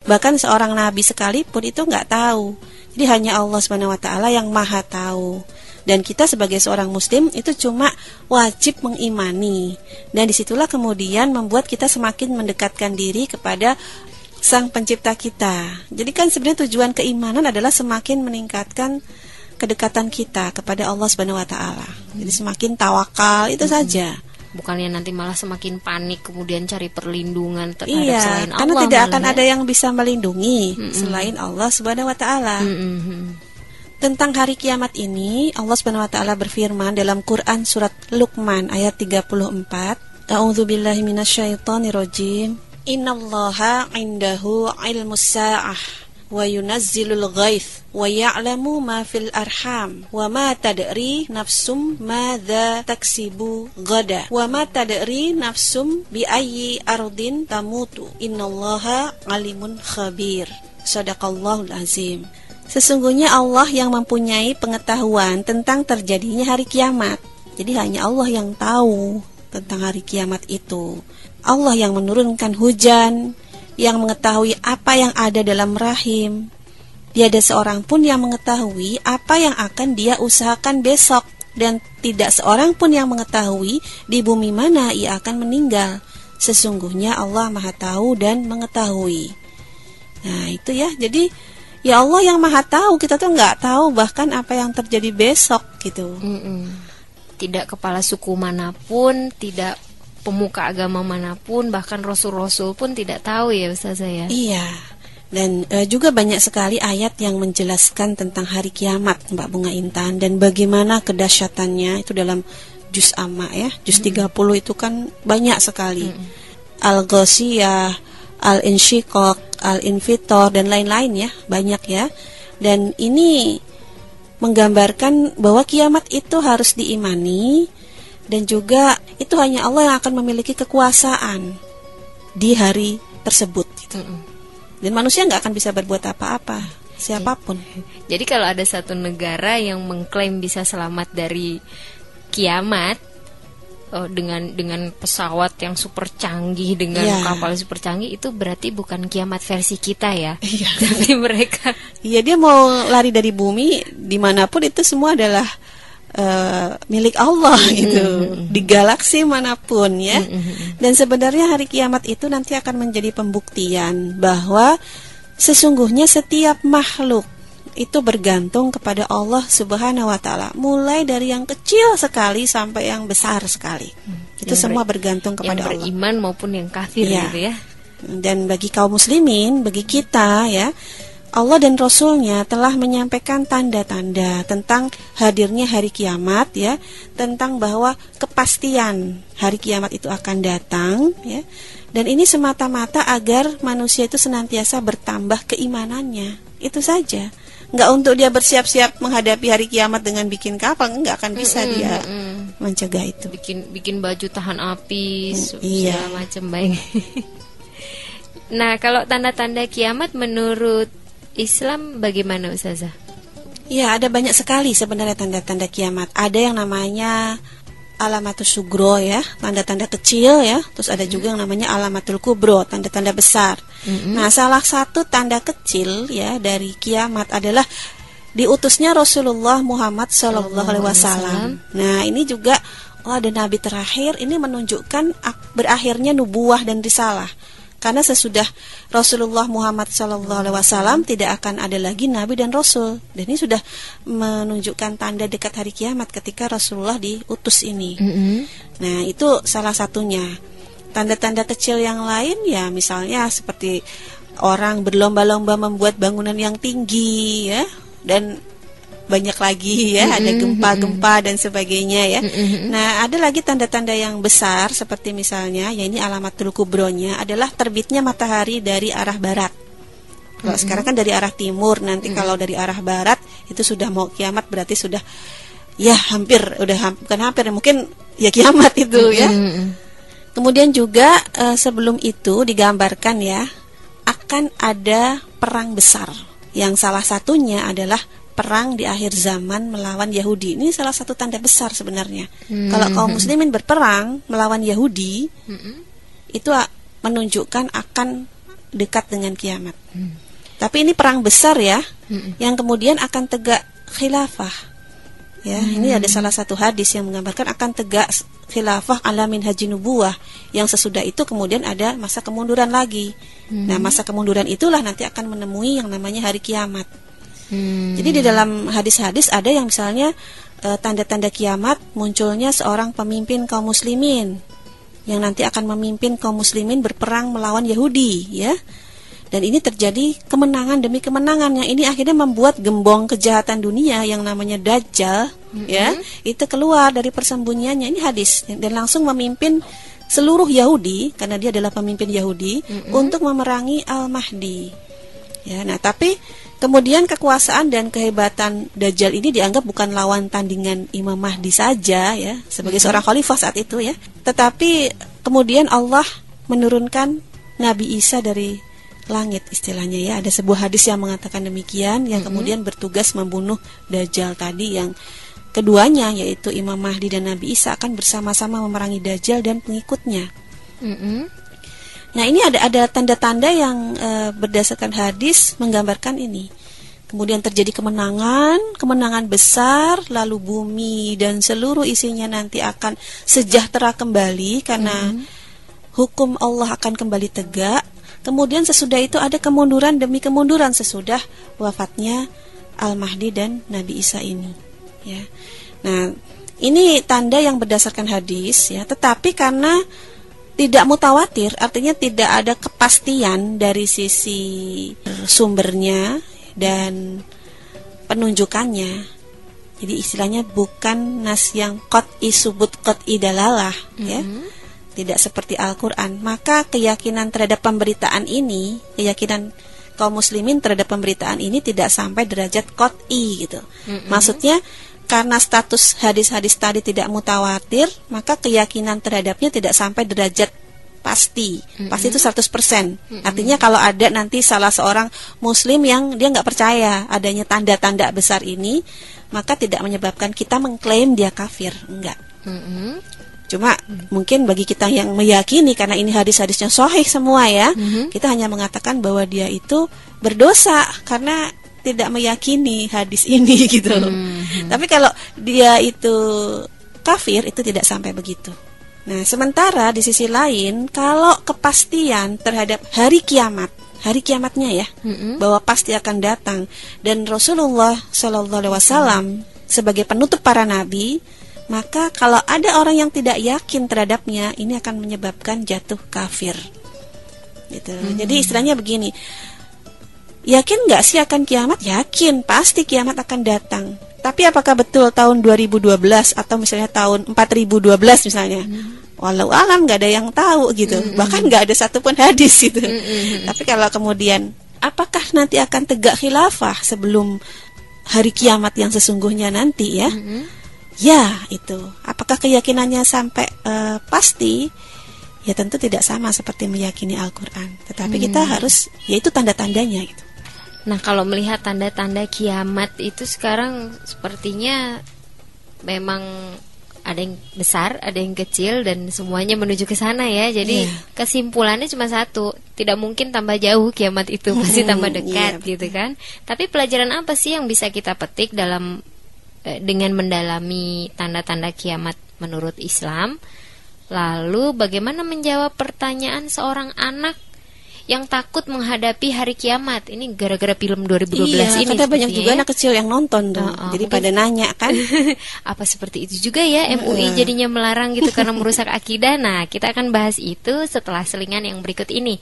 Bahkan seorang nabi sekalipun itu nggak tahu. Jadi hanya Allah Subhanahu wa taala yang Maha tahu. Dan kita sebagai seorang muslim itu cuma wajib mengimani. Dan disitulah kemudian membuat kita semakin mendekatkan diri kepada Sang Pencipta kita. Jadi kan sebenarnya tujuan keimanan adalah semakin meningkatkan kedekatan kita kepada Allah Subhanahu wa taala. Jadi semakin tawakal, itu saja. Bukannya nanti malah semakin panik kemudian cari perlindungan terhadap selain Allah. Karena tidak akan ada yang bisa melindungi selain Allah Subhanahu wa taala. Tentang hari kiamat ini, Allah Subhanahu wa taala berfirman dalam Quran surat Luqman ayat 34, A'udzubillahi minasyaitonirrajim. Innallaha 'indahu 'ilmus sa'ah wa yunazzilul ghaits wa ya'lamu ma fil arham wa ma tadri nafsum madza taksibu gada wa ma tadri nafsum bi ayyi ardin tamutu innallaha 'alimun khabir. Shadaqallahul azim. Sesungguhnya Allah yang mempunyai pengetahuan tentang terjadinya hari kiamat. Jadi hanya Allah yang tahu tentang hari kiamat itu. Allah yang menurunkan hujan, yang mengetahui apa yang ada dalam rahim. Tiada seorang pun yang mengetahui apa yang akan dia usahakan besok. Dan tidak seorang pun yang mengetahui di bumi mana ia akan meninggal. Sesungguhnya Allah Maha tahu dan mengetahui. Nah itu ya, jadi ya Allah yang Maha tahu, kita tuh nggak tahu bahkan apa yang terjadi besok gitu. Tidak kepala suku manapun, tidak pemuka agama manapun, bahkan rasul-rasul pun tidak tahu ya Ustazah ya. Iya. Dan juga banyak sekali ayat yang menjelaskan tentang hari kiamat, Mbak Bunga Intan, dan bagaimana kedahsyatannya itu dalam juz Amma ya. Juz 30 itu kan banyak sekali. Al-Ghasyiyah, Al-Insyiqaq, Al-Infitor dan lain-lain ya, banyak ya. Dan ini menggambarkan bahwa kiamat itu harus diimani, dan juga itu hanya Allah yang akan memiliki kekuasaan di hari tersebut gitu. Dan manusia nggak akan bisa berbuat apa-apa, siapapun. Jadi kalau ada satu negara yang mengklaim bisa selamat dari kiamat, dengan pesawat yang super canggih, dengan kapal super canggih, itu berarti bukan kiamat versi kita ya. Tapi mereka dia mau lari dari bumi dimanapun itu semua adalah milik Allah itu, di galaksi manapun ya. Dan sebenarnya hari kiamat itu nanti akan menjadi pembuktian bahwa sesungguhnya setiap makhluk itu bergantung kepada Allah Subhanahu wa taala, mulai dari yang kecil sekali sampai yang besar sekali. Itu semua bergantung kepada Allah. Yang beriman maupun yang kafir gitu ya. Dan bagi kaum muslimin, bagi kita ya, Allah dan Rasulnya telah menyampaikan tanda-tanda tentang hadirnya hari kiamat ya, tentang bahwa kepastian hari kiamat itu akan datang ya. Dan ini semata-mata agar manusia itu senantiasa bertambah keimanannya. Itu saja. Enggak untuk dia bersiap-siap menghadapi hari kiamat dengan bikin kapal, enggak akan bisa dia mencegah itu. Bikin baju tahan api, segala macam baik. Nah, kalau tanda-tanda kiamat menurut Islam bagaimana Ustazah? Ya, ada banyak sekali sebenarnya tanda-tanda kiamat. Ada yang namanya alamatus sugro ya, tanda-tanda kecil ya. Terus ada juga yang namanya alamatul kubro, tanda-tanda besar. Nah, salah satu tanda kecil ya dari kiamat adalah diutusnya Rasulullah Muhammad SAW. Nah, ini juga ada nabi terakhir, ini menunjukkan berakhirnya nubuwah dan risalah. Karena sesudah Rasulullah Muhammad SAW tidak akan ada lagi nabi dan rasul. Dan ini sudah menunjukkan tanda dekat hari kiamat ketika Rasulullah diutus ini. Nah, itu salah satunya. Tanda-tanda kecil yang lain ya misalnya seperti orang berlomba-lomba membuat bangunan yang tinggi ya, dan banyak lagi ya, ada gempa-gempa dan sebagainya ya. Nah, ada lagi tanda-tanda yang besar seperti misalnya ya, ini alamatul kubronya adalah terbitnya matahari dari arah barat. Kalau sekarang kan dari arah timur, nanti kalau dari arah barat itu sudah mau kiamat, berarti sudah ya bukan hampir, mungkin ya kiamat itu ya. Kemudian juga sebelum itu digambarkan ya, akan ada perang besar yang salah satunya adalah perang di akhir zaman melawan Yahudi. Ini salah satu tanda besar sebenarnya. Kalau kaum muslimin berperang melawan Yahudi, itu menunjukkan akan dekat dengan kiamat. Tapi ini perang besar ya, yang kemudian akan tegak khilafah. Ya, ini ada salah satu hadis yang menggambarkan akan tegak khilafah ala minhaji nubuwah, yang sesudah itu kemudian ada masa kemunduran lagi. Nah, masa kemunduran itulah nanti akan menemui yang namanya hari kiamat. Jadi di dalam hadis-hadis ada yang misalnya tanda-tanda kiamat munculnya seorang pemimpin kaum muslimin yang nanti akan memimpin kaum muslimin berperang melawan Yahudi, ya. Dan ini terjadi kemenangan demi kemenangan, yang ini akhirnya membuat gembong kejahatan dunia yang namanya Dajjal, ya, itu keluar dari persembunyiannya. Ini hadis, dan langsung memimpin seluruh Yahudi karena dia adalah pemimpin Yahudi untuk memerangi Al-Mahdi. Ya, nah tapi kemudian kekuasaan dan kehebatan Dajjal ini dianggap bukan lawan tandingan Imam Mahdi saja, ya, sebagai seorang khalifah saat itu, ya. Tetapi kemudian Allah menurunkan Nabi Isa dari langit, istilahnya, ya. Ada sebuah hadis yang mengatakan demikian, yang kemudian bertugas membunuh Dajjal tadi, yang keduanya yaitu Imam Mahdi dan Nabi Isa akan bersama-sama memerangi Dajjal dan pengikutnya. Nah, ini ada tanda-tanda yang berdasarkan hadis menggambarkan ini. Kemudian terjadi kemenangan besar, lalu bumi dan seluruh isinya nanti akan sejahtera kembali karena hukum Allah akan kembali tegak. Kemudian sesudah itu ada kemunduran demi kemunduran sesudah wafatnya Al-Mahdi dan Nabi Isa ini, ya. Nah, ini tanda yang berdasarkan hadis, ya, tetapi karena tidak mutawatir, artinya tidak ada kepastian dari sisi sumbernya dan penunjukannya. Jadi istilahnya bukan nas yang qat'i subut qat'i dalalah, ya. Tidak seperti Al-Qur'an. Maka keyakinan terhadap pemberitaan ini, keyakinan kaum muslimin terhadap pemberitaan ini tidak sampai derajat qat'i gitu. Maksudnya karena status hadis-hadis tadi tidak mutawatir, maka keyakinan terhadapnya tidak sampai derajat pasti. Pasti itu 100%. Artinya kalau ada nanti salah seorang muslim yang dia nggak percaya adanya tanda-tanda besar ini, maka tidak menyebabkan kita mengklaim dia kafir, enggak. Cuma mungkin bagi kita yang meyakini karena ini hadis-hadisnya sahih semua, ya, kita hanya mengatakan bahwa dia itu berdosa karena tidak meyakini hadis ini gitu. Tapi kalau dia itu kafir, itu tidak sampai begitu. Nah, sementara di sisi lain, kalau kepastian terhadap hari kiamatnya, ya, bahwa pasti akan datang, dan Rasulullah SAW sebagai penutup para nabi, maka kalau ada orang yang tidak yakin terhadapnya, ini akan menyebabkan jatuh kafir. Gitu. Jadi istilahnya begini. Yakin nggak sih akan kiamat? Yakin, pasti kiamat akan datang. Tapi apakah betul tahun 2012 atau misalnya tahun 4012 misalnya? Walau alam, nggak ada yang tahu gitu. Bahkan nggak ada satupun hadis gitu. Tapi kalau kemudian, apakah nanti akan tegak khilafah sebelum hari kiamat yang sesungguhnya nanti, ya? Ya, itu. Apakah keyakinannya sampai pasti? Ya tentu tidak sama seperti meyakini Al-Qur'an. Tetapi kita harus, yaitu tanda-tandanya gitu. Nah, kalau melihat tanda-tanda kiamat itu sekarang sepertinya memang ada yang besar, ada yang kecil, dan semuanya menuju ke sana, ya. Jadi kesimpulannya cuma satu, tidak mungkin tambah jauh kiamat itu, pasti tambah dekat, gitu kan. Tapi pelajaran apa sih yang bisa kita petik dalam dengan mendalami tanda-tanda kiamat menurut Islam? Lalu bagaimana menjawab pertanyaan seorang anak yang takut menghadapi hari kiamat? Ini gara-gara film 2012 ini. Iya, banyak juga anak kecil yang nonton tuh. Jadi pada nanya kan, apa seperti itu juga ya MUI jadinya melarang gitu karena merusak akidah? Nah, kita akan bahas itu setelah selingan yang berikut ini.